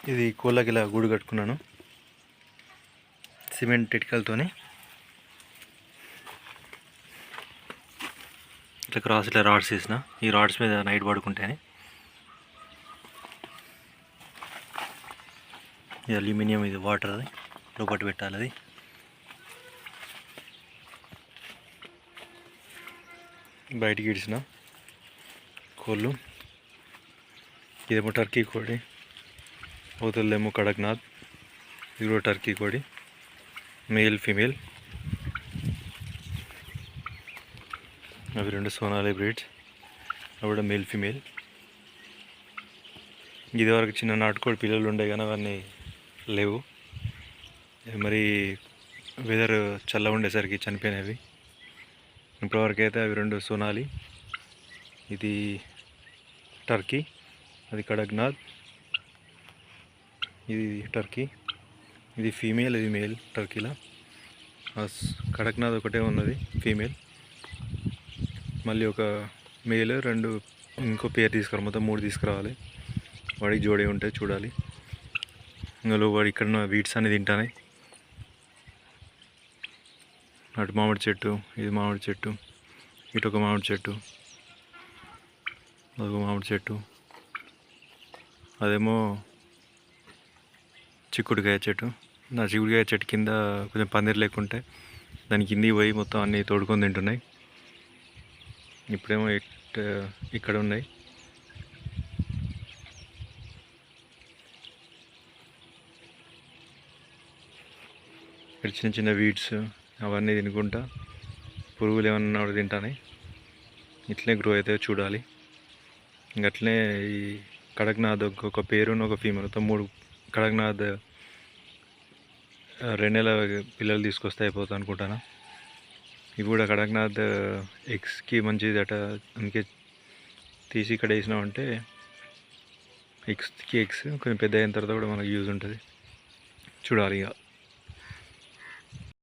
ఇది కోళ్ళకి ఇలా గూడు కట్టుకున్నాను సిమెంట్ ఇటుకలతోని. ఇట్లా క్రాస్ ఇట్లా రాడ్స్ వేసిన, ఈ రాడ్స్ మీద నైట్ పడుకుంటేనే. ఇది అల్యూమినియం, ఇది వాటర్, అది లోపల పెట్టాలి. అది బయటికి ఇడిచిన కోళ్ళు. ఇదేమో టర్కీ కోడి, అవతలదేమో కడక్నాథ్. ఇది కూడా టర్కీ కోడి, మేల్ ఫీమేల్. అవి రెండు సోనాలి బ్రీడ్స్, అవి కూడా మేల్ ఫీమేల్. ఇదివరకు చిన్న నాటుకోడి పిల్లలు ఉండే కానీ అవన్నీ లేవు, మరి వెదర్ చల్ల ఉండేసరికి చనిపోయినవి. ఇప్పటివరకు అయితే అవి రెండు సోనాలి, ఇది టర్కీ, అది కడక్నాథ్. ఇది టర్కీ, ఇది ఫీమేల్, ఇది మేల్. టర్కీలో కడక్నాథ్ ఒకటే ఉన్నది ఫీమేల్, మళ్ళీ ఒక మేల్, రెండు ఇంకో పేరు తీసుకురావాలి. మొత్తం 3 తీసుకురావాలి. వాడికి జోడి ఉంటే చూడాలి. ఇందులో వాడు ఇక్కడ వీడ్స్ అనేది తింటానే. అటు మామిడి చెట్టు, ఇది మామిడి చెట్టు, ఇటు ఒక మామిడి చెట్టు, అదొక మామిడి చెట్టు, అదేమో చిక్కుడుకాయ చెట్టు. నా చిక్కుడుకాయ చెట్టు కింద కొంచెం పందిరి లేకుంటే దాని కిందికి పోయి మొత్తం అన్నీ తోడుకొని తింటున్నాయి. ఇప్పుడేమో ఇక్కడ ఉన్నాయి. ఇక్కడ చిన్న చిన్న వీడ్స్ అవన్నీ తినుకుంటా పురుగులు ఏమన్నా కూడా తింటానే. ఇట్లనే గ్రో అయితే చూడాలి. ఇంకట్లనే ఈ కడక్నాథ్ ఒక పేరు, ఒక ఫీమేల్, మొత్తం 3 కడక్నాథ్ 2 నెలల పిల్లలు తీసుకొస్తే అయిపోతుంది అనుకుంటాను. ఇవి కూడా కడక్నాథ్ ఎగ్స్కి మంచిది అట, అందుకే తీసి ఇక్కడ వేసినామంటే ఎగ్స్ కొంచెం పెద్ద అయిన తర్వాత కూడా మనకు యూజ్ ఉంటుంది. చూడాలి ఇక.